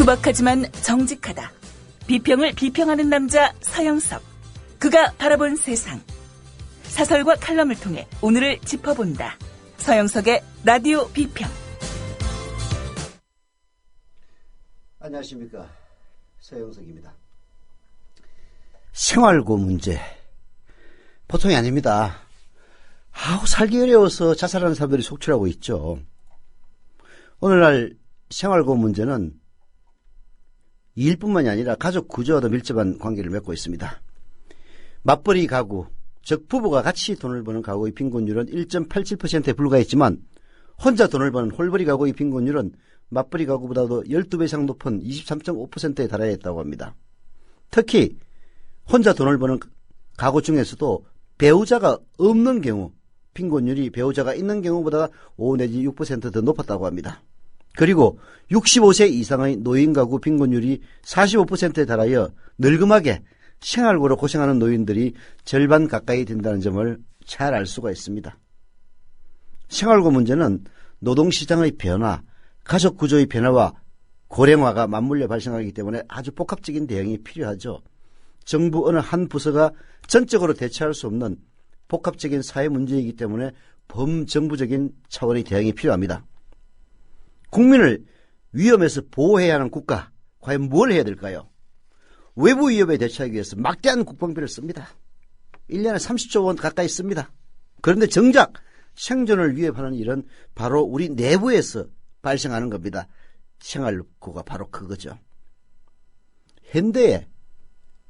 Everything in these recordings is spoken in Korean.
투박하지만 정직하다. 비평을 비평하는 남자 서영석. 그가 바라본 세상. 사설과 칼럼을 통해 오늘을 짚어본다. 서영석의 라디오 비평. 안녕하십니까, 서영석입니다. 생활고 문제 보통이 아닙니다. 살기 어려워서 자살하는 사람들이 속출하고 있죠. 오늘날 생활고 문제는 일뿐만이 아니라 가족 구조와도 밀접한 관계를 맺고 있습니다. 맞벌이 가구, 즉 부부가 같이 돈을 버는 가구의 빈곤율은 1.87%에 불과했지만 혼자 돈을 버는 홀벌이 가구의 빈곤율은 맞벌이 가구보다도 12배 이상 높은 23.5%에 달하여 있다고 합니다. 특히 혼자 돈을 버는 가구 중에서도 배우자가 없는 경우 빈곤율이 배우자가 있는 경우보다 5 내지 6% 더 높았다고 합니다. 그리고 65세 이상의 노인 가구 빈곤율이 45%에 달하여 늙음하게 생활고로 고생하는 노인들이 절반 가까이 된다는 점을 잘 알 수가 있습니다. 생활고 문제는 노동시장의 변화, 가족 구조의 변화와 고령화가 맞물려 발생하기 때문에 아주 복합적인 대응이 필요하죠. 정부 어느 한 부서가 전적으로 대처할 수 없는 복합적인 사회 문제이기 때문에 범정부적인 차원의 대응이 필요합니다. 국민을 위험에서 보호해야 하는 국가, 과연 뭘 해야 될까요? 외부 위협에 대처하기 위해서 막대한 국방비를 씁니다. 1년에 30조 원 가까이 씁니다. 그런데 정작 생존을 위협하는 일은 바로 우리 내부에서 발생하는 겁니다. 생활고가 바로 그거죠. 현대의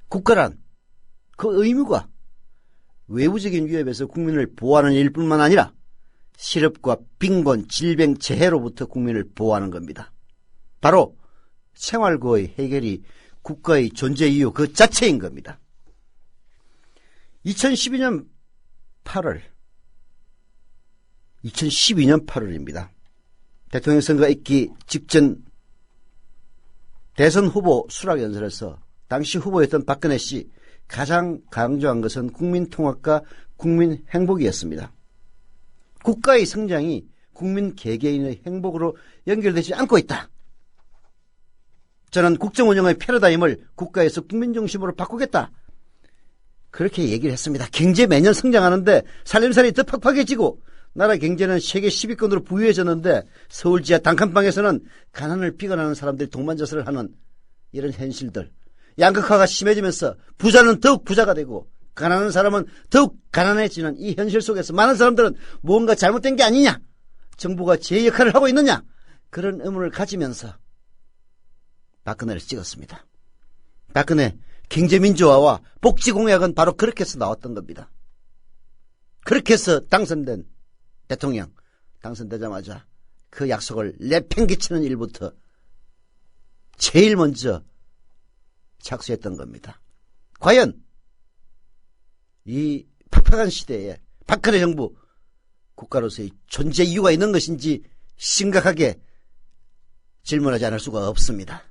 국가란 그 의무가 외부적인 위협에서 국민을 보호하는 일뿐만 아니라 실업과 빈곤, 질병, 재해로부터 국민을 보호하는 겁니다. 바로 생활고의 해결이 국가의 존재 이유 그 자체인 겁니다. 2012년 8월입니다. 대통령 선거가 있기 직전 대선 후보 수락연설에서 당시 후보였던 박근혜 씨 가장 강조한 것은 국민 통합과 국민 행복이었습니다. 국가의 성장이 국민 개개인의 행복으로 연결되지 않고 있다. 저는 국정 운영의 패러다임을 국가에서 국민 중심으로 바꾸겠다. 그렇게 얘기를 했습니다. 경제 매년 성장하는데 살림살이 더 팍팍해지고 나라 경제는 세계 10위권으로 부유해졌는데 서울 지하 단칸방에서는 가난을 피곤하는 사람들이 동반자살을 하는 이런 현실들. 양극화가 심해지면서 부자는 더욱 부자가 되고 가난한 사람은 더욱 가난해지는 이 현실 속에서 많은 사람들은 무언가 잘못된 게 아니냐, 정부가 제 역할을 하고 있느냐, 그런 의문을 가지면서 박근혜를 찍었습니다. 박근혜 경제민주화와 복지공약은 바로 그렇게 해서 나왔던 겁니다. 그렇게 해서 당선된 대통령, 당선되자마자 그 약속을 내팽개치는 일부터 제일 먼저 착수했던 겁니다. 과연 이 팍팍한 시대에 박근혜 정부 국가로서의 존재 이유가 있는 것인지 심각하게 질문하지 않을 수가 없습니다.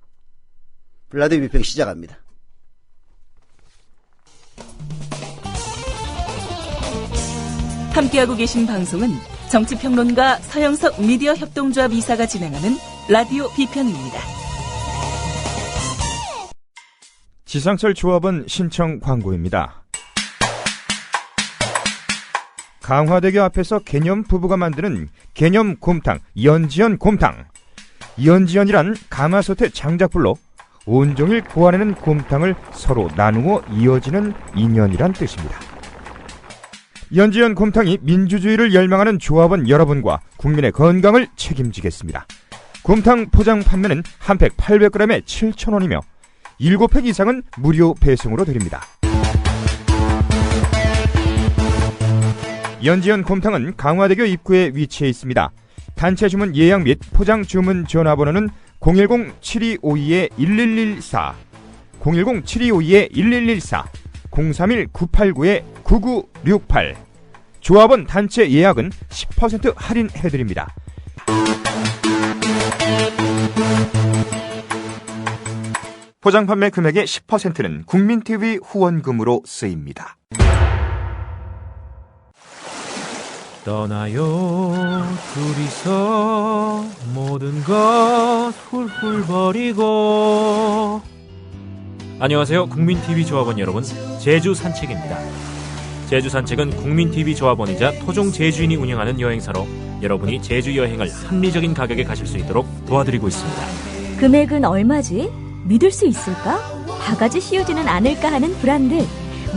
라디오 비평 시작합니다. 함께하고 계신 방송은 정치평론가 서영석 미디어 협동조합 이사가 진행하는 라디오 비평입니다. 지상철 조합원 신청 광고입니다. 강화대교 앞에서 개념 부부가 만드는 개념 곰탕, 연지연 곰탕. 연지연이란 가마솥의 장작불로 온종일 구워내는 곰탕을 서로 나누어 이어지는 인연이란 뜻입니다. 연지연 곰탕이 민주주의를 열망하는 조합원 여러분과 국민의 건강을 책임지겠습니다. 곰탕 포장 판매는 한 팩 800g에 7,000원이며 7팩 이상은 무료 배송으로 드립니다. 연지연 곰탕은 강화대교 입구에 위치해 있습니다. 단체 주문 예약 및 포장 주문 전화번호는 010-7252-1114, 010-7252-1114, 031-989-9968. 조합원 단체 예약은 10% 할인해드립니다. 포장 판매 금액의 10%는 국민TV 후원금으로 쓰입니다. 떠나요 둘이서 모든 것 훌훌 꿀벌이고. 안녕하세요, 국민TV 조합원 여러분. 제주 산책입니다. 제주 산책은 국민TV 조합원이자 토종 제주인이 운영하는 여행사로 여러분이 제주 여행을 합리적인 가격에 가실 수 있도록 도와드리고 있습니다. 금액은 얼마지? 믿을 수 있을까? 바가지 씌우지는 않을까 하는 불안들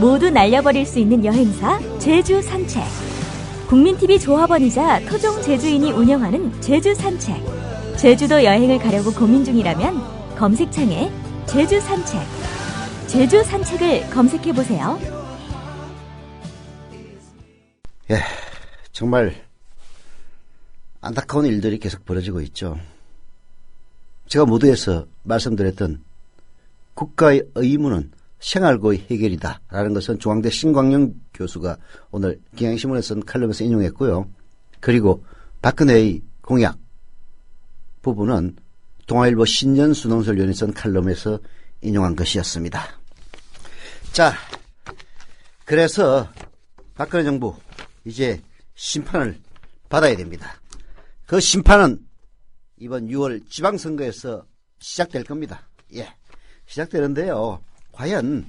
모두 날려버릴 수 있는 여행사 제주 산책. 국민TV 조합원이자 토종 제주인이 운영하는 제주 산책. 제주도 여행을 가려고 고민 중이라면 검색창에 제주 산책, 제주 산책을 검색해보세요. 예, 정말 안타까운 일들이 계속 벌어지고 있죠. 제가 모두에서 말씀드렸던 국가의 의무는 생활고의 해결이다 라는 것은 중앙대 신광영 교수가 오늘 경향신문에 쓴 칼럼에서 인용했고요. 그리고 박근혜의 공약 부분은 동아일보 신년수능설위원회 쓴 칼럼에서 인용한 것이었습니다. 자, 그래서 박근혜 정부 이제 심판을 받아야 됩니다. 그 심판은 이번 6월 지방선거에서 시작될 겁니다. 예, 시작되는데요. 과연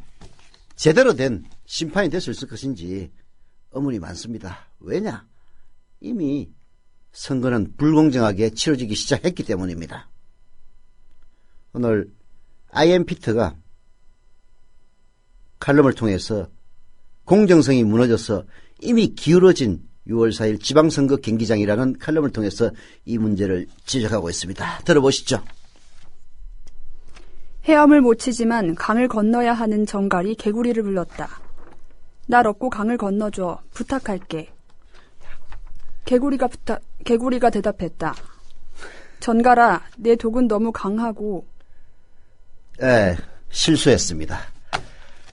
제대로 된 심판이 될 수 있을 것인지 의문이 많습니다. 왜냐? 이미 선거는 불공정하게 치러지기 시작했기 때문입니다. 오늘 IMPT가 칼럼을 통해서 공정성이 무너져서 이미 기울어진 6월 4일 지방선거 경기장이라는 칼럼을 통해서 이 문제를 지적하고 있습니다. 들어보시죠. 헤엄을 못 치지만 강을 건너야 하는 정갈이 개구리를 불렀다. 날 얻고 강을 건너줘. 부탁할게. 개구리가 대답했다. 전갈아, 내 독은 너무 강하고. 실수했습니다.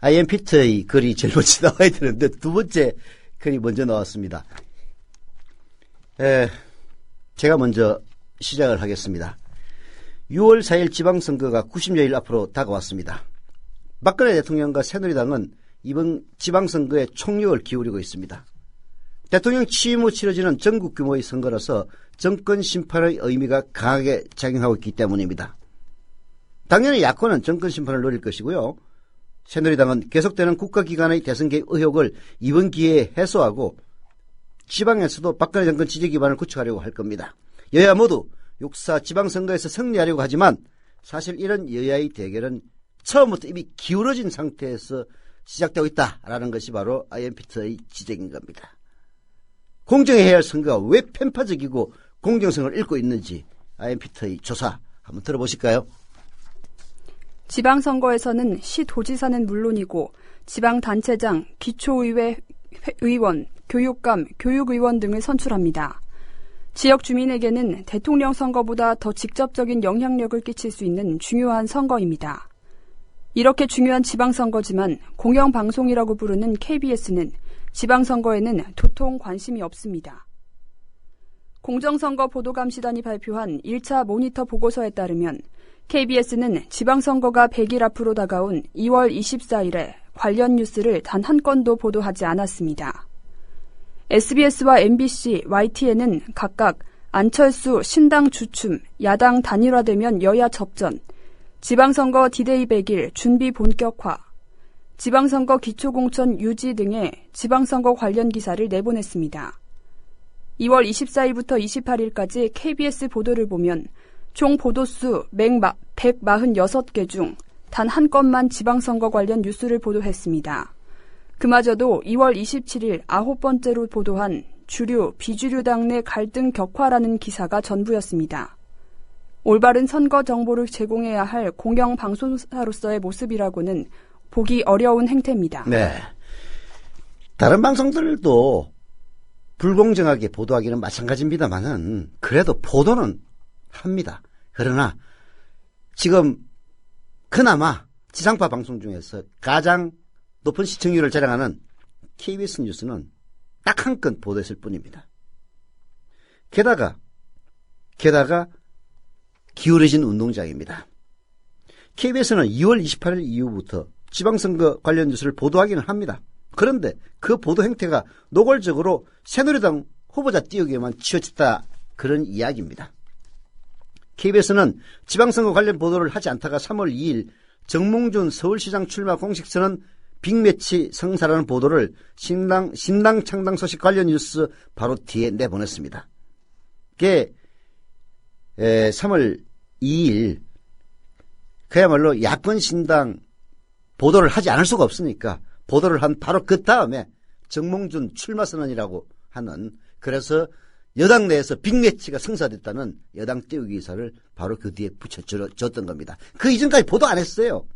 IMPT의 글이 제일 먼저 나와야 되는데 두 번째 글이 먼저 나왔습니다. 제가 먼저 시작을 하겠습니다. 6월 4일 지방선거가 90여일 앞으로 다가왔습니다. 박근혜 대통령과 새누리당은 이번 지방선거에 총력을 기울이고 있습니다. 대통령 취임 후 치러지는 전국 규모의 선거라서 정권 심판의 의미가 강하게 작용하고 있기 때문입니다. 당연히 야권은 정권 심판을 노릴 것이고요. 새누리당은 계속되는 국가기관의 대선 개입 의혹을 이번 기회에 해소하고 지방에서도 박근혜 정권 지지 기반을 구축하려고 할 겁니다. 여야 모두 6.4 지방선거에서 승리하려고 하지만 사실 이런 여야의 대결은 처음부터 이미 기울어진 상태에서 시작되고 있다라는 것이 바로 IMPT의 지적인 겁니다. 공정해야 할 선거가 왜 편파적이고 공정성을 잃고 있는지 IMPT의 조사 한번 들어보실까요? 지방선거에서는 시도지사는 물론이고 지방단체장, 기초의회 의원, 교육감, 교육의원 등을 선출합니다. 지역 주민에게는 대통령 선거보다 더 직접적인 영향력을 끼칠 수 있는 중요한 선거입니다. 이렇게 중요한 지방선거지만 공영방송이라고 부르는 KBS는 지방선거에는 도통 관심이 없습니다. 공정선거 보도감시단이 발표한 1차 모니터 보고서에 따르면 KBS는 지방선거가 100일 앞으로 다가온 2월 24일에 관련 뉴스를 단 한 건도 보도하지 않았습니다. SBS와 MBC, YTN은 각각 안철수 신당 주춤, 야당 단일화되면 여야 접전, 지방선거 D-Day 100일 준비 본격화, 지방선거 기초공천 유지 등의 지방선거 관련 기사를 내보냈습니다. 2월 24일부터 28일까지 KBS 보도를 보면 총 보도수 146개 중 단 한 건만 지방선거 관련 뉴스를 보도했습니다. 그마저도 2월 27일 9번째로 보도한 주류, 비주류 당 내 갈등 격화라는 기사가 전부였습니다. 올바른 선거 정보를 제공해야 할 공영방송사로서의 모습이라고는 보기 어려운 행태입니다. 네. 다른 방송들도 불공정하게 보도하기는 마찬가지입니다만은 그래도 보도는 합니다. 그러나 지금 그나마 지상파 방송 중에서 가장 높은 시청률을 자랑하는 KBS 뉴스는 딱 한 건 보도했을 뿐입니다. 게다가 기울어진 운동장입니다. KBS는 2월 28일 이후부터 지방선거 관련 뉴스를 보도하기는 합니다. 그런데 그 보도 행태가 노골적으로 새누리당 후보자 띄우기에만 치우쳤다 그런 이야기입니다. KBS는 지방선거 관련 보도를 하지 않다가 3월 2일 정몽준 서울시장 출마 공식선언 빅매치 성사라는 보도를 신당 창당 소식 관련 뉴스 바로 뒤에 내보냈습니다. 그게 3월 2일 그야말로 야권 신당 보도를 하지 않을 수가 없으니까 보도를 한 바로 그 다음에 정몽준 출마 선언이라고 하는, 그래서 여당 내에서 빅매치가 성사됐다는 여당 띄우기 기사를 바로 그 뒤에 붙여줬던 겁니다. 그 이전까지 보도 안 했어요.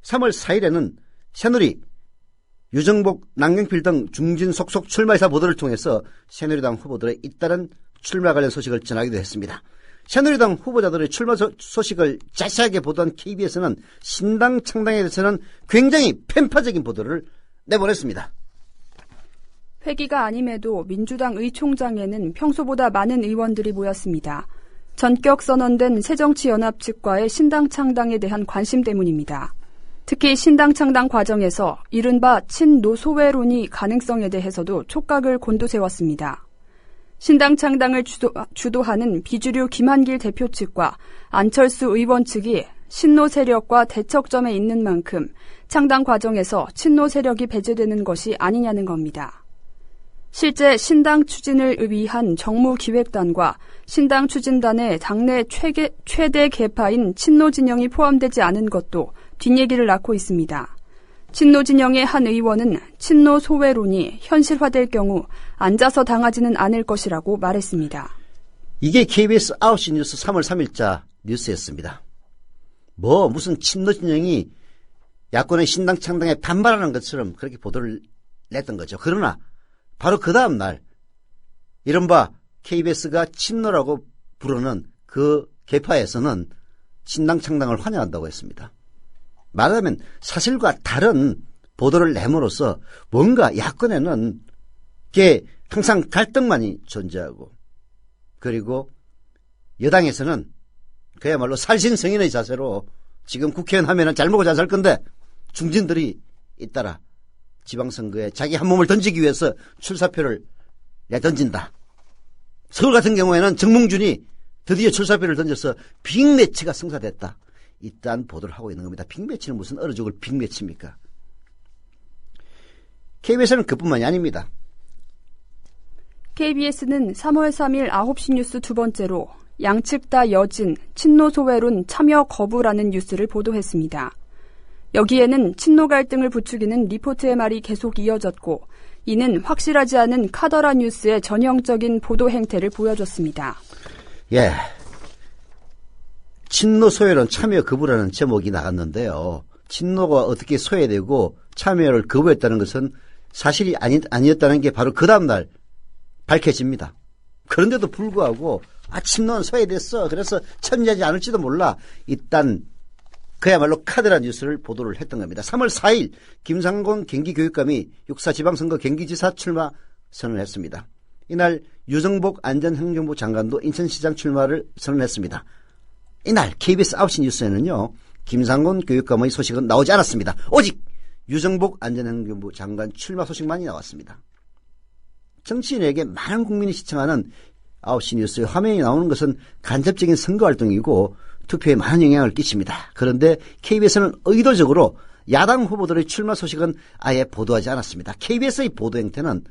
3월 4일에는 새누리, 유정복, 남경필 등 중진 속속 출마의사 보도를 통해서 새누리당 후보들의 잇따른 출마 관련 소식을 전하기도 했습니다. 새누리당 후보자들의 출마 소식을 자세하게 보도한 KBS는 신당 창당에 대해서는 굉장히 편파적인 보도를 내보냈습니다. 회기가 아님에도 민주당 의총장에는 평소보다 많은 의원들이 모였습니다. 전격 선언된 새정치연합 측과의 신당 창당에 대한 관심 때문입니다. 특히 신당 창당 과정에서 이른바 친노소외론이 가능성에 대해서도 촉각을 곤두세웠습니다. 신당 창당을 주도하는 비주류 김한길 대표 측과 안철수 의원 측이 신노 세력과 대척점에 있는 만큼 창당 과정에서 친노 세력이 배제되는 것이 아니냐는 겁니다. 실제 신당 추진을 위한 정무기획단과 신당 추진단의 당내 최대 계파인 친노 진영이 포함되지 않은 것도 뒷얘기를 낳고 있습니다. 친노 진영의 한 의원은 친노 소외론이 현실화될 경우 앉아서 당하지는 않을 것이라고 말했습니다. 이게 KBS 9시 뉴스 3월 3일자 뉴스였습니다. 무슨 친노 진영이 야권의 신당 창당에 반발하는 것처럼 그렇게 보도를 냈던 거죠. 그러나 바로 그 다음 날 이른바 KBS가 친노라고 부르는 그 계파에서는 신당 창당을 환영한다고 했습니다. 말하자면 사실과 다른 보도를 내므로써 뭔가 야권에는 이게 항상 갈등만이 존재하고, 그리고 여당에서는 그야말로 살신성인의 자세로 지금 국회의원 하면은 잘 먹고 잘 살 건데 중진들이 잇따라 지방선거에 자기 한 몸을 던지기 위해서 출사표를 내던진다. 서울 같은 경우에는 정몽준이 드디어 출사표를 던져서 빅매치가 성사됐다. 이딴 보도를 하고 있는 겁니다. 빅매치는 무슨 얼어 죽을 빅매치입니까? KBS는 그뿐만이 아닙니다. KBS는 3월 3일 9시 뉴스 두 번째로 양측 다 여진 친노 소외론 참여 거부라는 뉴스를 보도했습니다. 여기에는 친노 갈등을 부추기는 리포트의 말이 계속 이어졌고, 이는 확실하지 않은 카더라 뉴스의 전형적인 보도 행태를 보여줬습니다. 예. 친노 소외론 참여 거부라는 제목이 나갔는데요. 친노가 어떻게 소외되고 참여를 거부했다는 것은 사실이 아니었다는 게 바로 그 다음날 밝혀집니다. 그런데도 불구하고 친노는 소외됐어. 그래서 참여하지 않을지도 몰라. 이딴 그야말로 카드라 뉴스를 보도를 했던 겁니다. 3월 4일 김상곤 경기교육감이 6.4 지방선거 경기지사 출마 선언했습니다. 이날 유정복 안전행정부 장관도 인천시장 출마를 선언했습니다. 이날 KBS 9시 뉴스에는요, 김상곤 교육감의 소식은 나오지 않았습니다. 오직 유정복 안전행정부 장관 출마 소식만이 나왔습니다. 정치인에게 많은 국민이 시청하는 9시 뉴스의 화면이 나오는 것은 간접적인 선거활동이고 투표에 많은 영향을 끼칩니다. 그런데 KBS는 의도적으로 야당 후보들의 출마 소식은 아예 보도하지 않았습니다. KBS의 보도 행태는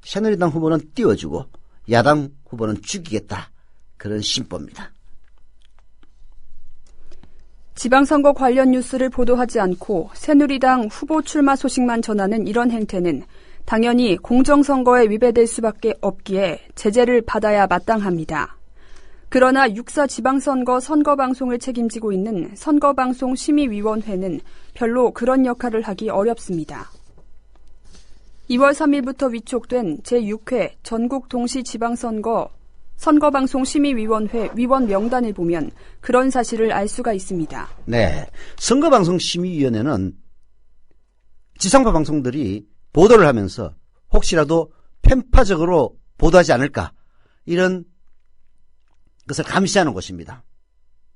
새누리당 후보는 띄워주고 야당 후보는 죽이겠다, 그런 심보입니다. 지방선거 관련 뉴스를 보도하지 않고 새누리당 후보 출마 소식만 전하는 이런 행태는 당연히 공정선거에 위배될 수밖에 없기에 제재를 받아야 마땅합니다. 그러나 6.4 지방선거 선거방송을 책임지고 있는 선거방송심의위원회는 별로 그런 역할을 하기 어렵습니다. 2월 3일부터 위촉된 제6회 전국동시지방선거 선거방송심의위원회 위원 명단을 보면 그런 사실을 알 수가 있습니다. 네, 선거방송심의위원회는 지상파 방송들이 보도를 하면서 혹시라도 편파적으로 보도하지 않을까, 이런 것을 감시하는 곳입니다.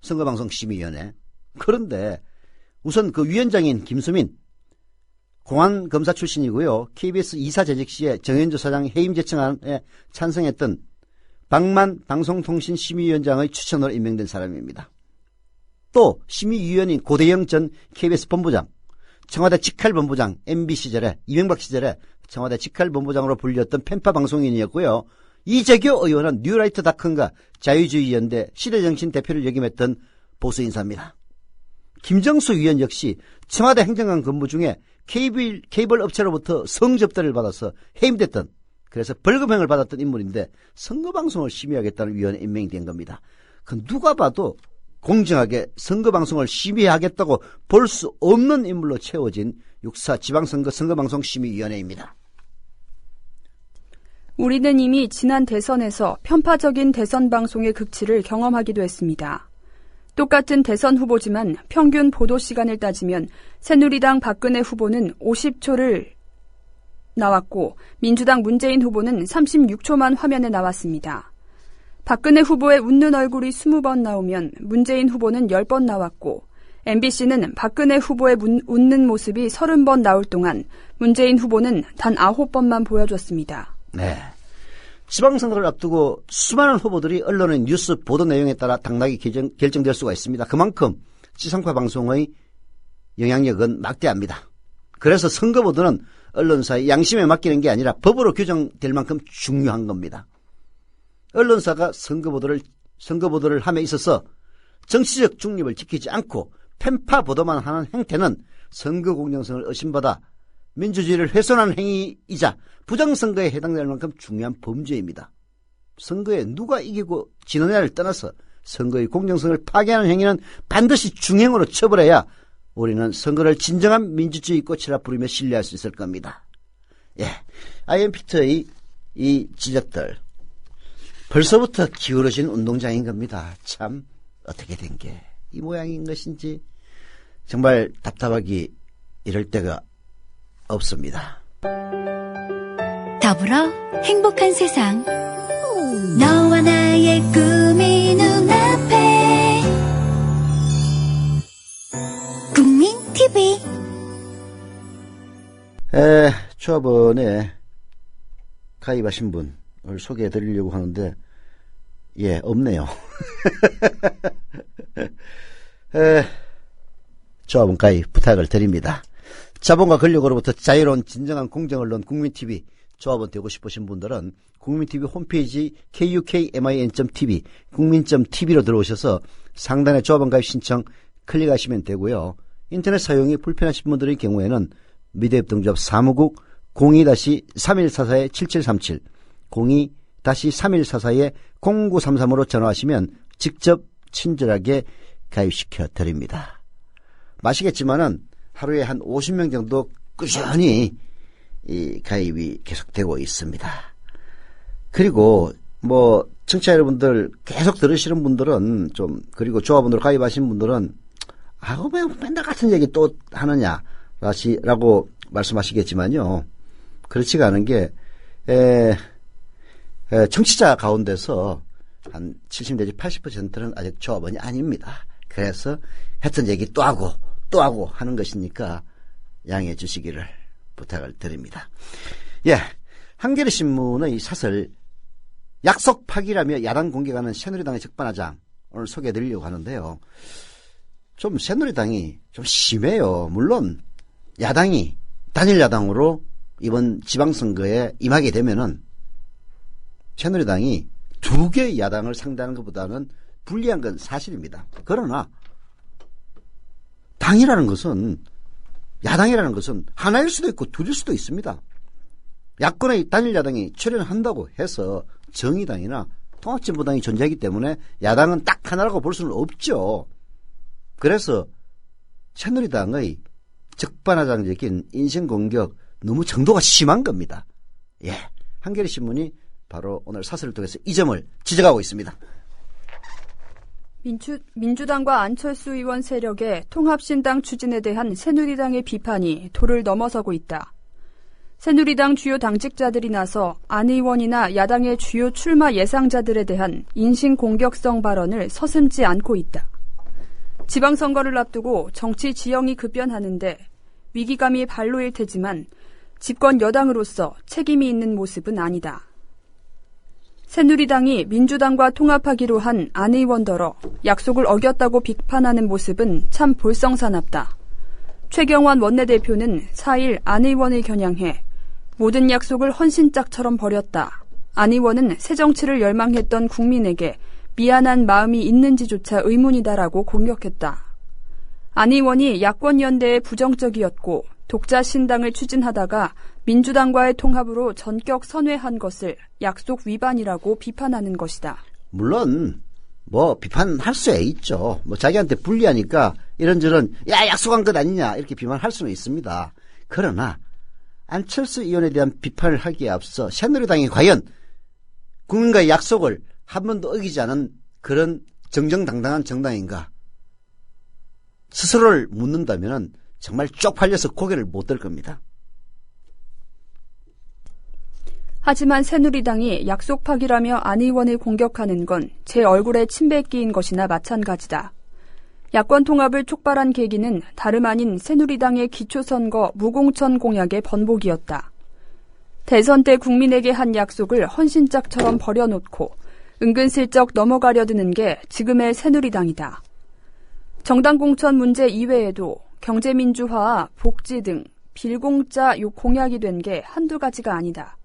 선거방송심의위원회. 그런데 우선 그 위원장인 김수민 공안검사 출신이고요. KBS 이사 재직 시에 정현주 사장 해임 제청안에 찬성했던 박만 방송통신심의위원장의 추천으로 임명된 사람입니다. 또 심의위원인 고대영 전 KBS 본부장, 청와대 직할본부장, MB 시절에 이명박 시절에 청와대 직할본부장으로 불렸던 편파 방송인이었고요. 이재교 의원은 뉴라이트닷컴과 자유주의연대 시대정신 대표를 역임했던 보수 인사입니다. 김정수 위원 역시 청와대 행정관 근무 중에 케이블 업체로부터 성접대를 받아서 해임됐던, 그래서 벌금형을 받았던 인물인데 선거방송을 심의하겠다는 위원회 임명이 된 겁니다. 그 누가 봐도 공정하게 선거방송을 심의하겠다고 볼 수 없는 인물로 채워진 육사 지방선거 선거방송심의위원회입니다. 우리는 이미 지난 대선에서 편파적인 대선 방송의 극치를 경험하기도 했습니다. 똑같은 대선 후보지만 평균 보도 시간을 따지면 새누리당 박근혜 후보는 50초를 나왔고 민주당 문재인 후보는 36초만 화면에 나왔습니다. 박근혜 후보의 웃는 얼굴이 20번 나오면 문재인 후보는 10번 나왔고 MBC는 박근혜 후보의 웃는 모습이 30번 나올 동안 문재인 후보는 단 9번만 보여줬습니다. 네. 지방선거를 앞두고 수많은 후보들이 언론의 뉴스 보도 내용에 따라 당락이 결정될 수가 있습니다. 그만큼 지상파 방송의 영향력은 막대합니다. 그래서 선거보도는 언론사의 양심에 맡기는 게 아니라 법으로 규정될 만큼 중요한 겁니다. 언론사가 선거보도를 함에 있어서 정치적 중립을 지키지 않고 편파 보도만 하는 행태는 선거 공정성을 의심받아 민주주의를 훼손하는 행위이자 부정선거에 해당될 만큼 중요한 범죄입니다. 선거에 누가 이기고 지느냐를 떠나서 선거의 공정성을 파괴하는 행위는 반드시 중형으로 처벌해야 우리는 선거를 진정한 민주주의 꽃이라 부르며 신뢰할 수 있을 겁니다. 예, 아이엠피트의 이 지적들 벌써부터 기울어진 운동장인 겁니다. 참 어떻게 된 게 이 모양인 것인지 정말 답답하기 이럴 때가 없습니다. 더불어 행복한 세상, 너와 나의 꿈이 눈앞에. 국민 TV. 조합원에 가입하신 분을 소개해 드리려고 하는데 없네요. 조합원 가입 부탁을 드립니다. 자본과 권력으로부터 자유로운 진정한 공정언론 국민TV 조합원 되고 싶으신 분들은 국민TV 홈페이지 kukmin.tv 국민.tv로 들어오셔서 상단에 조합원 가입 신청 클릭하시면 되고요. 인터넷 사용이 불편하신 분들의 경우에는 미래협동조합 사무국 02-3144-7737 02-3144-0933으로 전화하시면 직접 친절하게 가입시켜 드립니다. 마시겠지만은 하루에 한 50명 정도 꾸준히 이 가입이 계속되고 있습니다. 그리고 청취자 여러분들 계속 들으시는 분들은 그리고 조합원으로 가입하신 분들은 왜 맨날 같은 얘기 또 하느냐 라고 말씀하시겠지만요. 그렇지가 않은 게 청취자 가운데서 한 70 내지 80%는 아직 조합원이 아닙니다. 그래서 했던 얘기 또 하고 하는 것이니까 양해해 주시기를 부탁을 드립니다. 한겨레 신문의 사설 약속 파기라며 야당 공격하는 새누리당의 적반하장 오늘 소개해 드리려고 하는데요. 좀 새누리당이 좀 심해요. 물론 야당이 단일 야당으로 이번 지방선거에 임하게 되면은 새누리당이 두 개의 야당을 상대하는 것보다는 불리한 건 사실입니다. 그러나 야당이라는 것은 하나일 수도 있고 둘일 수도 있습니다. 야권의 단일 야당이 출연한다고 해서 정의당이나 통합진보당이 존재하기 때문에 야당은 딱 하나라고 볼 수는 없죠. 그래서 새누리당의 적반하장적인 인신공격 너무 정도가 심한 겁니다. 한겨레 신문이 바로 오늘 사설을 통해서 이 점을 지적하고 있습니다. 민주당과 안철수 의원 세력의 통합신당 추진에 대한 새누리당의 비판이 도를 넘어서고 있다. 새누리당 주요 당직자들이 나서 안 의원이나 야당의 주요 출마 예상자들에 대한 인신공격성 발언을 서슴지 않고 있다. 지방선거를 앞두고 정치 지형이 급변하는데 위기감이 발로일 테지만 집권 여당으로서 책임이 있는 모습은 아니다. 새누리당이 민주당과 통합하기로 한 안 의원더러 약속을 어겼다고 비판하는 모습은 참 볼썽사납다. 최경환 원내대표는 4일 안 의원을 겨냥해 모든 약속을 헌신짝처럼 버렸다. 안 의원은 새정치를 열망했던 국민에게 미안한 마음이 있는지조차 의문이다라고 공격했다. 안 의원이 야권연대에 부정적이었고 독자 신당을 추진하다가 민주당과의 통합으로 전격 선회한 것을 약속 위반이라고 비판하는 것이다. 물론 비판할 수 있죠. 자기한테 불리하니까 이런저런 약속한 것 아니냐 이렇게 비판할 수는 있습니다. 그러나 안철수 의원에 대한 비판을 하기에 앞서 새누리당이 과연 국민과의 약속을 한 번도 어기지 않은 그런 정정당당한 정당인가 스스로를 묻는다면 정말 쪽팔려서 고개를 못 들 겁니다. 하지만 새누리당이 약속 파기라며 안 의원을 공격하는 건 제 얼굴에 침 뱉기인 것이나 마찬가지다. 야권 통합을 촉발한 계기는 다름 아닌 새누리당의 기초선거 무공천 공약의 번복이었다. 대선 때 국민에게 한 약속을 헌신짝처럼 버려놓고 은근슬쩍 넘어가려 드는 게 지금의 새누리당이다. 정당 공천 문제 이외에도 경제민주화와 복지 등 빌공짜 공약이 된 게 한두 가지가 아니다.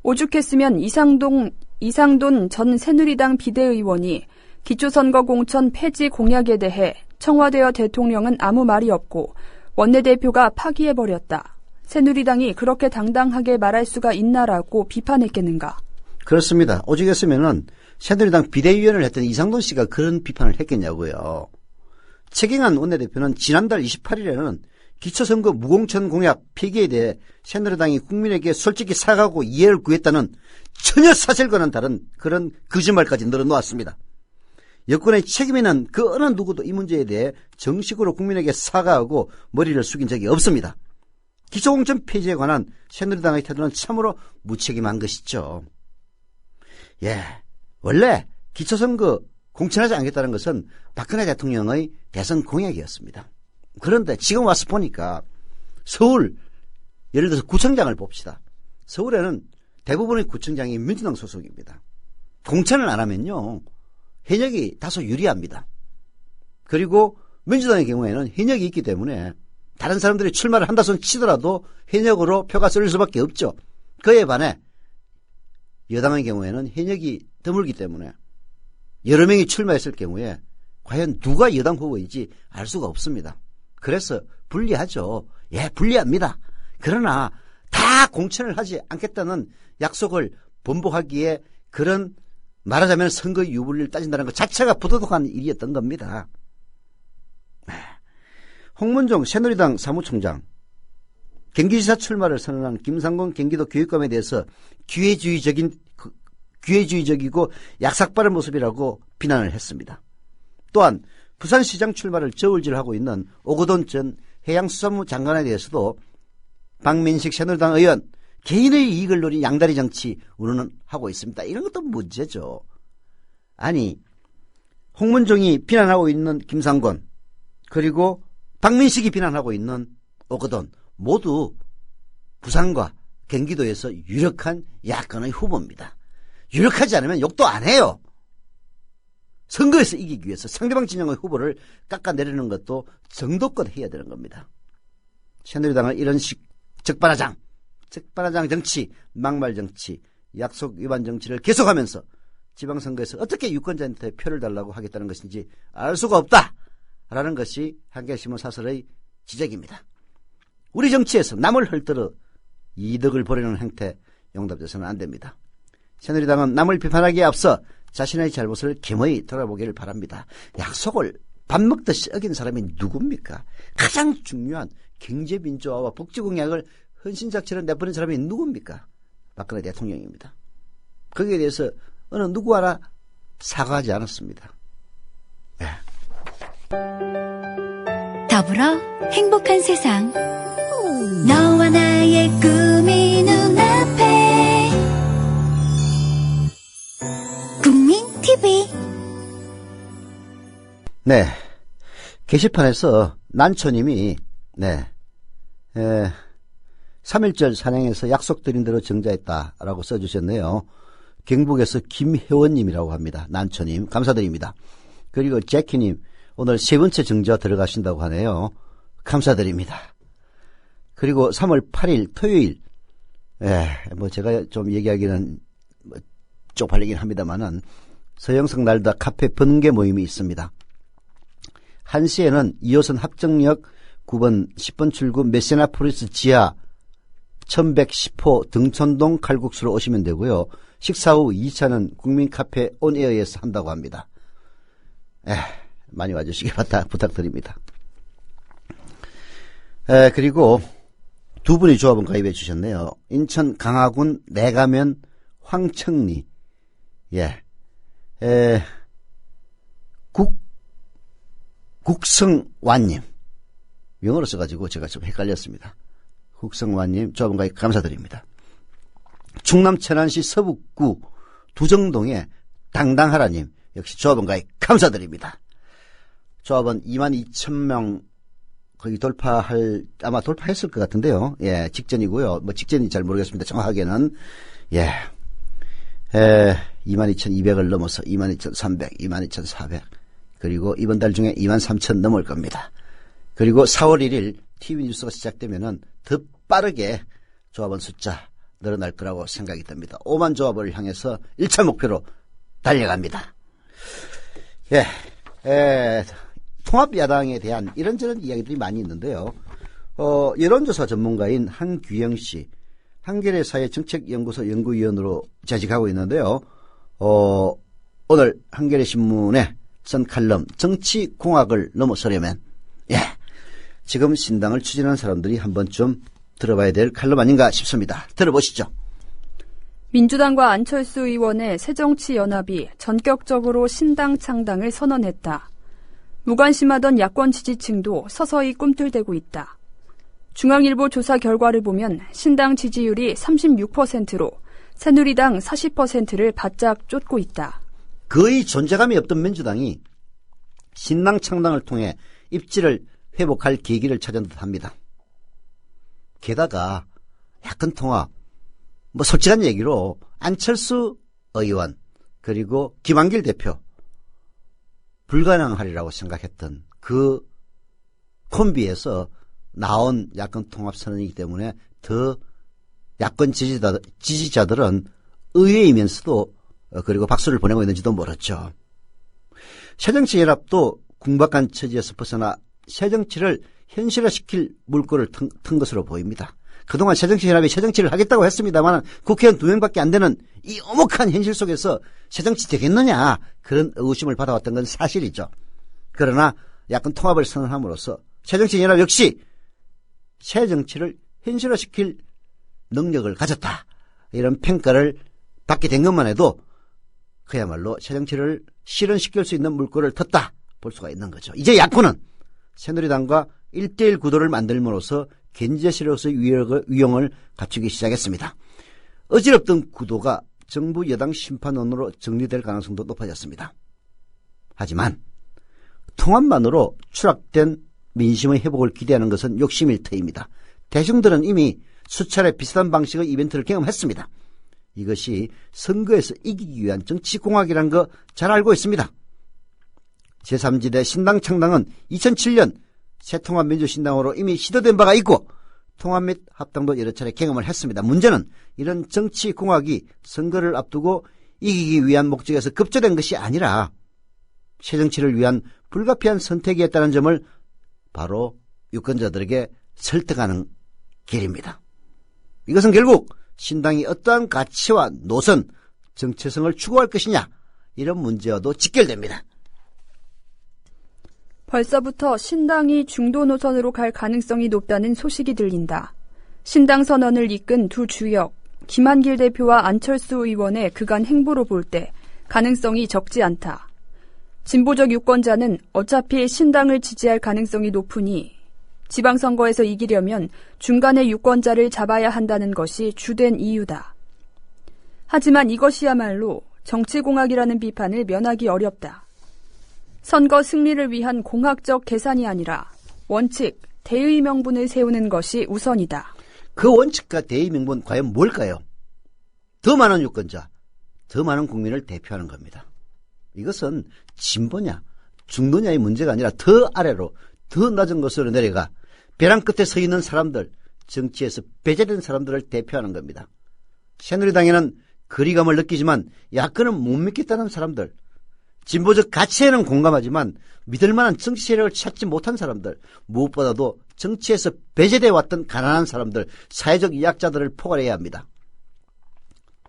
오죽했으면 이상돈 전 새누리당 비대의원이 기초선거 공천 폐지 공약에 대해 청와대와 대통령은 아무 말이 없고 원내대표가 파기해버렸다. 새누리당이 그렇게 당당하게 말할 수가 있나라고 비판했겠는가? 그렇습니다. 오죽했으면은 새누리당 비대위원을 했던 이상돈 씨가 그런 비판을 했겠냐고요. 최경환 원내대표는 지난달 28일에는 기초선거 무공천 공약 폐기에 대해 새누리당이 국민에게 솔직히 사과하고 이해를 구했다는 전혀 사실과는 다른 그런 거짓말까지 늘어놓았습니다. 여권의 책임있는 그 어느 누구도 이 문제에 대해 정식으로 국민에게 사과하고 머리를 숙인 적이 없습니다. 기초공천 폐지에 관한 새누리당의 태도는 참으로 무책임한 것이죠. 원래 기초선거 공천하지 않겠다는 것은 박근혜 대통령의 대선 공약이었습니다. 그런데 지금 와서 보니까 서울, 예를 들어서 구청장을 봅시다. 서울에는 대부분의 구청장이 민주당 소속입니다. 공천을 안 하면요, 현역이 다소 유리합니다. 그리고 민주당의 경우에는 현역이 있기 때문에 다른 사람들이 출마를 한다 손 치더라도 현역으로 표가 쏠릴 수밖에 없죠. 그에 반해 여당의 경우에는 현역이 드물기 때문에 여러 명이 출마했을 경우에 과연 누가 여당 후보인지 알 수가 없습니다. 그래서 불리하죠. 불리합니다. 그러나 다 공천을 하지 않겠다는 약속을 번복하기에 그런 말하자면 선거 유불리를 따진다는 것 자체가 부도덕한 일이었던 겁니다. 홍문종 새누리당 사무총장, 경기지사 출마를 선언한 김상곤 경기도 교육감에 대해서 기회주의적이고 약삭빠른 모습이라고 비난을 했습니다. 또한 부산시장 출마를 저울질하고 있는 오거돈 전 해양수산부 장관에 대해서도 박민식 새누리당 의원 개인의 이익을 노린 양다리 정치 운운은 하고 있습니다. 이런 것도 문제죠. 아니, 홍문종이 비난하고 있는 김상곤, 그리고 박민식이 비난하고 있는 오거돈 모두 부산과 경기도에서 유력한 야권의 후보입니다. 유력하지 않으면 욕도 안 해요. 선거에서 이기기 위해서 상대방 진영의 후보를 깎아내리는 것도 정도껏 해야 되는 겁니다. 새누리당은 이런 식 적반하장 정치, 막말 정치, 약속 위반 정치를 계속하면서 지방선거에서 어떻게 유권자한테 표를 달라고 하겠다는 것인지 알 수가 없다라는 것이 한겨레신문 사설의 지적입니다. 우리 정치에서 남을 헐뜯어 이득을 보려는 행태 용납돼서는 안 됩니다. 새누리당은 남을 비판하기에 앞서 자신의 잘못을 겸허히 돌아보기를 바랍니다. 약속을 밥 먹듯이 어긴 사람이 누굽니까? 가장 중요한 경제민주화와 복지공약을 헌신작처럼 내버린 사람이 누굽니까? 박근혜 대통령입니다. 거기에 대해서 어느 누구 하나 사과하지 않았습니다. 더불어 행복한 세상. 너와 나의 꿈이 눈앞에. 국민 TV. 네, 게시판에서 난초님이 3.1절 사냥에서 약속드린 대로 정자했다라고 써주셨네요. 경북에서 김혜원님이라고 합니다. 난초님 감사드립니다. 그리고 제키님 오늘 세 번째 정자 들어가신다고 하네요. 감사드립니다. 그리고 3월 8일 토요일 제가 좀 얘기하기는 쪽팔리긴 합니다만은 서영석 날다 카페 번개 모임이 있습니다. 1시에는 2호선 합정역 9번 10번 출구 메세나포리스 지하 1110호 등촌동 칼국수로 오시면 되고요. 식사 후 2차는 국민카페 온에어에서 한다고 합니다. 많이 와주시기 부탁드립니다. 그리고 두 분이 조합원 가입해 주셨네요. 인천 강화군 내가면 황청리 국성완님 영어로 써가지고 제가 좀 헷갈렸습니다. 국성완님 조합원 가입 감사드립니다. 충남 천안시 서북구 두정동의 당당하라님 역시 조합원 가입 감사드립니다. 조합원 22,000명 거의 아마 돌파했을 것 같은데요. 직전이고요. 직전인지 잘 모르겠습니다. 정확하게는 22,200을 넘어서 22,300, 22,400 그리고 이번 달 중에 23,000 넘을 겁니다. 그리고 4월 1일 TV 뉴스가 시작되면은 더 빠르게 조합원 숫자 늘어날 거라고 생각이 듭니다. 5만 조합을 향해서 1차 목표로 달려갑니다. 통합야당에 대한 이런저런 이야기들이 많이 있는데요. 여론조사 전문가인 한규영 씨, 한겨레 사회정책연구소 연구위원으로 재직하고 있는데요. 오늘 한겨레 신문에 쓴 칼럼 정치공학을 넘어서려면 지금 신당을 추진하는 사람들이 한 번쯤 들어봐야 될 칼럼 아닌가 싶습니다. 들어보시죠. 민주당과 안철수 의원의 새정치연합이 전격적으로 신당 창당을 선언했다. 무관심하던 야권 지지층도 서서히 꿈틀대고 있다. 중앙일보 조사 결과를 보면 신당 지지율이 36%로 새누리당 40%를 바짝 쫓고 있다. 거의 존재감이 없던 민주당이 신당 창당을 통해 입지를 회복할 계기를 찾은 듯합니다. 게다가 야권 통합, 솔직한 얘기로 안철수 의원 그리고 김한길 대표 불가능하리라고 생각했던 그 콤비에서 나온 야권 통합 선언이기 때문에 더 야권 지지자들은 의외이면서도 그리고 박수를 보내고 있는지도 모르죠. 새정치연합도 궁박한 처지에서 벗어나 새정치를 현실화시킬 물꼬를 튼 것으로 보입니다. 그동안 새정치연합이 새정치를 하겠다고 했습니다만 국회의원 2명밖에 안 되는 이 오목한 현실 속에서 새정치 되겠느냐 그런 의구심을 받아왔던 건 사실이죠. 그러나 야권 통합을 선언함으로써 새정치연합 역시 새정치를 현실화시킬 능력을 가졌다. 이런 평가를 받게 된 것만 해도 그야말로 새정치를 실현시킬 수 있는 물꼬를 텄다 볼 수가 있는 거죠. 이제 야권은 새누리당과 1대1 구도를 만들므로써 견제실로서의 위용을 갖추기 시작했습니다. 어지럽던 구도가 정부 여당 심판원으로 정리될 가능성도 높아졌습니다. 하지만 통합만으로 추락된 민심의 회복을 기대하는 것은 욕심일 터입니다. 대중들은 이미 수차례 비슷한 방식의 이벤트를 경험했습니다. 이것이 선거에서 이기기 위한 정치공학이라는 거 잘 알고 있습니다. 제3지대 신당 창당은 2007년 새통합민주신당으로 이미 시도된 바가 있고 통합 및 합당도 여러 차례 경험을 했습니다. 문제는 이런 정치공학이 선거를 앞두고 이기기 위한 목적에서 급조된 것이 아니라 새정치를 위한 불가피한 선택이었다는 점을 바로 유권자들에게 설득하는 길입니다. 이것은 결국 신당이 어떠한 가치와 노선, 정체성을 추구할 것이냐 이런 문제와도 직결됩니다. 벌써부터 신당이 중도 노선으로 갈 가능성이 높다는 소식이 들린다. 신당 선언을 이끈 두 주역, 김한길 대표와 안철수 의원의 그간 행보로 볼 때 가능성이 적지 않다. 진보적 유권자는 어차피 신당을 지지할 가능성이 높으니 지방선거에서 이기려면 중간의 유권자를 잡아야 한다는 것이 주된 이유다. 하지만 이것이야말로 정치공학이라는 비판을 면하기 어렵다. 선거 승리를 위한 공학적 계산이 아니라 원칙, 대의 명분을 세우는 것이 우선이다. 그 원칙과 대의 명분 과연 뭘까요? 더 많은 유권자, 더 많은 국민을 대표하는 겁니다. 이것은 진보냐 중도냐의 문제가 아니라 더 아래로 더 낮은 곳으로 내려가 벼랑 끝에 서 있는 사람들, 정치에서 배제된 사람들을 대표하는 겁니다. 새누리당에는 거리감을 느끼지만 야권은 못 믿겠다는 사람들, 진보적 가치에는 공감하지만 믿을 만한 정치 세력을 찾지 못한 사람들, 무엇보다도 정치에서 배제되어 왔던 가난한 사람들, 사회적 약자들을 포괄해야 합니다.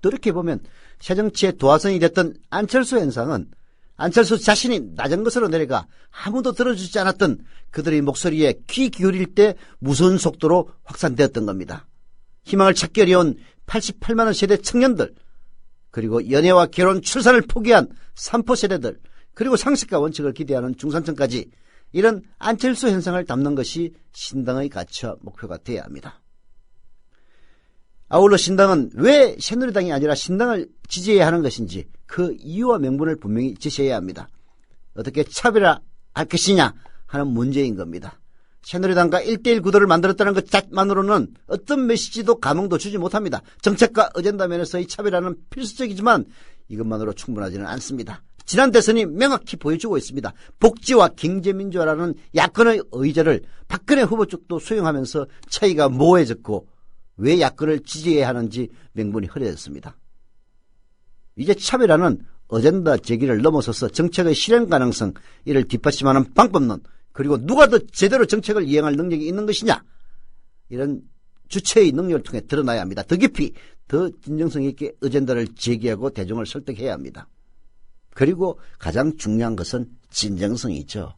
돌이켜보면 새정치의 도화선이 됐던 안철수 현상은 안철수 자신이 낮은 것으로 내려가 아무도 들어주지 않았던 그들의 목소리에 귀 기울일 때 무서운 속도로 확산되었던 겁니다. 희망을 찾기 어려운 88만 원 세대 청년들, 그리고 연애와 결혼, 출산을 포기한 3포 세대들, 그리고 상식과 원칙을 기대하는 중산층까지 이런 안철수 현상을 담는 것이 신당의 가치와 목표가 되어야 합니다. 아울러 신당은 왜 새누리당이 아니라 신당을 지지해야 하는 것인지 그 이유와 명분을 분명히 제시해야 합니다. 어떻게 차별화할 것이냐 하는 문제인 겁니다. 새누리당과 1대1 구도를 만들었다는 것만으로는 어떤 메시지도 감흥도 주지 못합니다. 정책과 어젠다 면에서의 차별화는 필수적이지만 이것만으로 충분하지는 않습니다. 지난 대선이 명확히 보여주고 있습니다. 복지와 경제민주화라는 야권의 의제를 박근혜 후보 쪽도 수용하면서 차이가 모호해졌고 왜 야권을 지지해야 하는지 명분이 흐려졌습니다. 이제 차별화는 어젠다 제기를 넘어서서 정책의 실현 가능성, 이를 뒷받침하는 방법론, 그리고 누가 더 제대로 정책을 이행할 능력이 있는 것이냐, 이런 주체의 능력을 통해 드러나야 합니다. 더 깊이, 더 진정성 있게 어젠다를 제기하고 대중을 설득해야 합니다. 그리고 가장 중요한 것은 진정성이죠.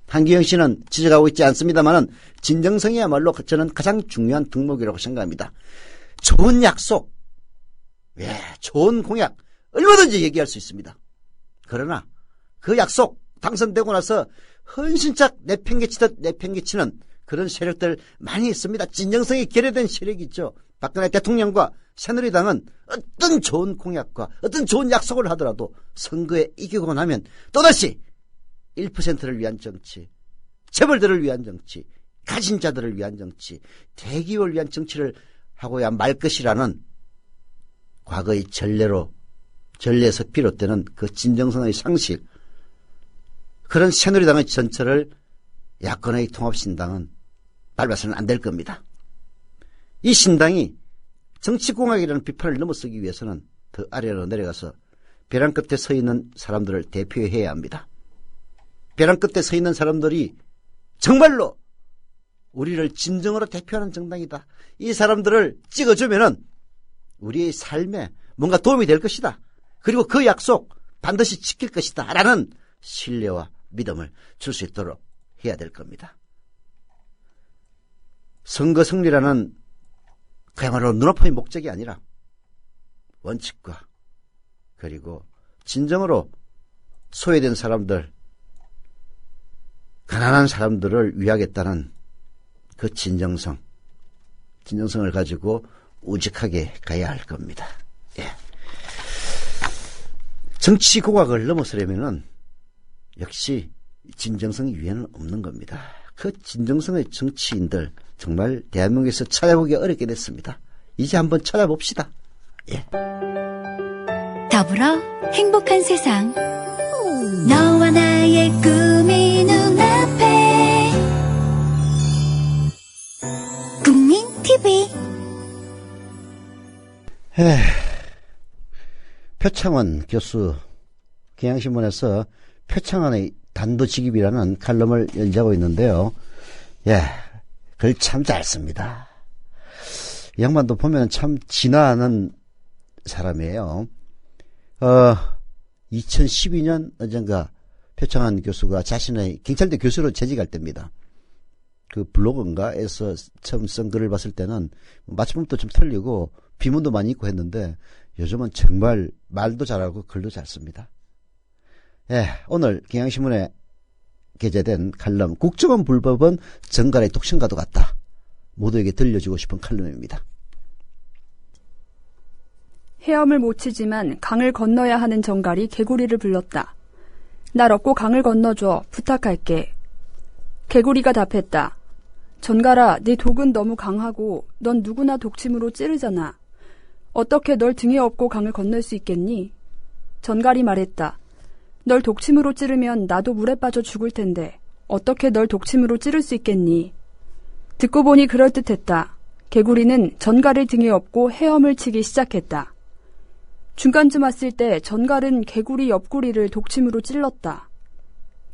한기영 씨는 지적하고 있지 않습니다만은 진정성이야말로 저는 가장 중요한 덕목이라고 생각합니다. 좋은 약속, 좋은 공약 얼마든지 얘기할 수 있습니다. 그러나 그 약속 당선되고 나서 헌신짝 내팽개치듯 내팽개치는 그런 세력들 많이 있습니다. 진정성이 결여된 세력이 있죠. 박근혜 대통령과 새누리당은 어떤 좋은 공약과 어떤 좋은 약속을 하더라도 선거에 이기고 나면 또다시 1%를 위한 정치, 재벌들을 위한 정치, 가진 자들을 위한 정치, 대기업을 위한 정치를 하고야 말 것이라는 과거의 전례에서 비롯되는 그 진정성의 상실, 그런 새누리당의 전철을 야권의 통합신당은 밟아서는 안 될 겁니다. 이 신당이 정치공학이라는 비판을 넘어서기 위해서는 더 아래로 내려가서 벼랑 끝에 서 있는 사람들을 대표해야 합니다. 벼랑 끝에 서 있는 사람들이 정말로 우리를 진정으로 대표하는 정당이다, 이 사람들을 찍어주면은 우리의 삶에 뭔가 도움이 될 것이다, 그리고 그 약속 반드시 지킬 것이다 라는 신뢰와 믿음을 줄 수 있도록 해야 될 겁니다. 선거 승리라는 그야말로 눈앞의 목적이 아니라 원칙과 그리고 진정으로 소외된 사람들, 가난한 사람들을 위하겠다는 그 진정성을 가지고 우직하게 가야 할 겁니다. 정치 고각을 넘어서려면은 역시 진정성이 위에는 없는 겁니다. 그 진정성의 정치인들 정말 대한민국에서 찾아보기 어렵게 됐습니다. 이제 한번 찾아봅시다. 더불어 행복한 세상, 너와 나의 꿈이 눈앞에. 국민 TV. 표창원 교수, 경향신문에서 표창원의 단도직입이라는 칼럼을 연재하고 있는데요. 글 참 잘 씁니다. 이 양반도 보면 참 진화하는 사람이에요. 2012년 언젠가 표창원 교수가 자신의 경찰대 교수로 재직할 때입니다. 그 블로그인가에서 처음 쓴 글을 봤을 때는 맞춤법도 좀 틀리고 비문도 많이 있고 했는데 요즘은 정말 말도 잘하고 글도 잘 씁니다. 오늘 경향신문에 게재된 칼럼, 국정원 불법은 정갈의 독신과도 같다, 모두에게 들려주고 싶은 칼럼입니다. 헤엄을 못 치지만 강을 건너야 하는 정갈이 개구리를 불렀다. 날 얻고 강을 건너줘, 부탁할게. 개구리가 답했다. 전갈아, 네 독은 너무 강하고 넌 누구나 독침으로 찌르잖아. 어떻게 널 등에 업고 강을 건널 수 있겠니? 전갈이 말했다. 널 독침으로 찌르면 나도 물에 빠져 죽을 텐데 어떻게 널 독침으로 찌를 수 있겠니? 듣고 보니 그럴듯했다. 개구리는 전갈을 등에 업고 헤엄을 치기 시작했다. 중간쯤 왔을 때 전갈은 개구리 옆구리를 독침으로 찔렀다.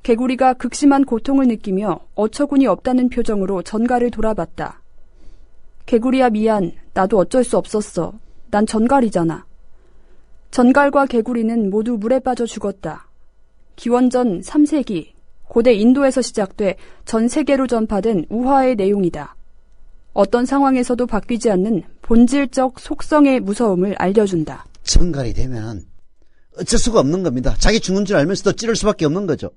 개구리가 극심한 고통을 느끼며 어처구니 없다는 표정으로 전갈을 돌아봤다. 개구리야 미안. 나도 어쩔 수 없었어. 난 전갈이잖아. 전갈과 개구리는 모두 물에 빠져 죽었다. 기원전 3세기 고대 인도에서 시작돼 전 세계로 전파된 우화의 내용이다. 어떤 상황에서도 바뀌지 않는 본질적 속성의 무서움을 알려준다. 전갈이 되면 어쩔 수가 없는 겁니다. 자기 죽는 줄 알면서도 찌를 수밖에 없는 거죠.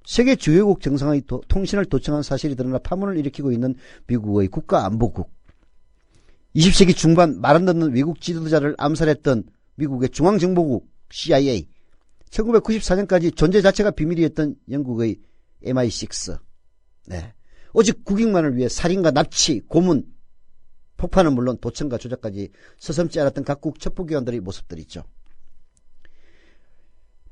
세계 주요국 정상의 통신을 도청한 사실이 드러나 파문을 일으키고 있는 미국의 국가안보국. 20세기 중반 말 안 듣는 외국 지도자를 암살했던 미국의 중앙정보국 CIA. 1994년까지 존재 자체가 비밀이었던 영국의 MI6. 네. 오직 국익만을 위해 살인과 납치, 고문, 폭파는 물론 도청과 조작까지 서슴지 않았던 각국 첩보기관들의 모습들이죠.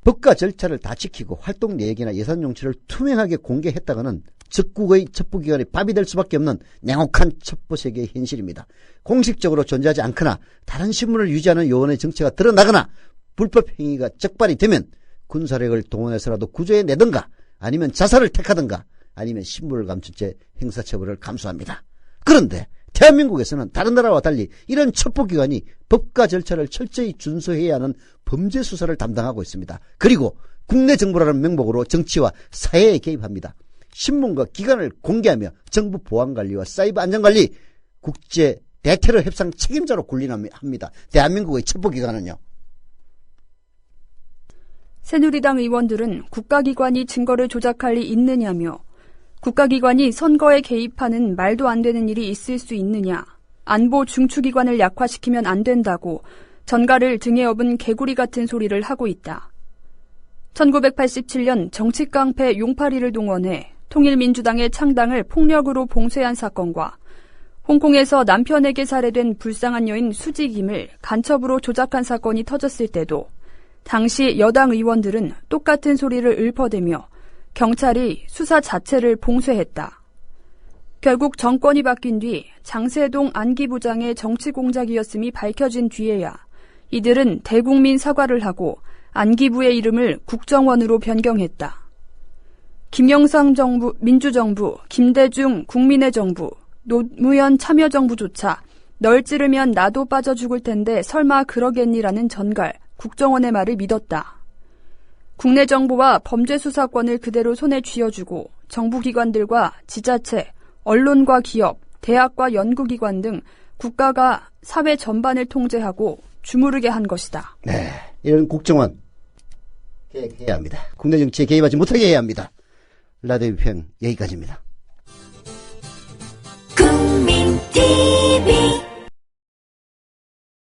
법과 절차를 다 지키고 활동 내역이나 예산 용처를 투명하게 공개했다가는 적국의 첩보기관이 밥이 될 수밖에 없는 냉혹한 첩보세계의 현실입니다. 공식적으로 존재하지 않거나 다른 신문을 유지하는 요원의 정체가 드러나거나 불법 행위가 적발이 되면 군사력을 동원해서라도 구조해내든가 아니면 자살을 택하든가 아니면 신분을 감춘 채 형사처벌을 감수합니다. 그런데 대한민국에서는 다른 나라와 달리 이런 첩보기관이 법과 절차를 철저히 준수해야 하는 범죄 수사를 담당하고 있습니다. 그리고 국내 정보라는 명목으로 정치와 사회에 개입합니다. 신문과 기관을 공개하며 정부 보안관리와 사이버 안전관리, 국제 대테러 협상 책임자로 군림합니다. 대한민국의 첩보기관은요. 새누리당 의원들은 국가기관이 증거를 조작할 리 있느냐며 국가기관이 선거에 개입하는 말도 안 되는 일이 있을 수 있느냐, 안보 중추기관을 약화시키면 안 된다고 전갈을 등에 업은 개구리 같은 소리를 하고 있다. 1987년 정치깡패 용파리를 동원해 통일민주당의 창당을 폭력으로 봉쇄한 사건과 홍콩에서 남편에게 살해된 불쌍한 여인 수지김을 간첩으로 조작한 사건이 터졌을 때도 당시 여당 의원들은 똑같은 소리를 읊어대며 경찰이 수사 자체를 봉쇄했다. 결국 정권이 바뀐 뒤 장세동 안기부장의 정치 공작이었음이 밝혀진 뒤에야 이들은 대국민 사과를 하고 안기부의 이름을 국정원으로 변경했다. 김영삼 정부, 민주정부, 김대중 국민의 정부, 노무현 참여정부조차 널 찌르면 나도 빠져 죽을 텐데 설마 그러겠니라는 전갈, 국정원의 말을 믿었다. 국내 정보와 범죄 수사권을 그대로 손에 쥐어주고 정부기관들과 지자체, 언론과 기업, 대학과 연구기관 등 국가가 사회 전반을 통제하고 주무르게 한 것이다. 네, 이런 국정원 개혁해야 합니다. 국내 정치에 개입하지 못하게 해야 합니다. 라디오 비평 여기까지입니다. 국민 TV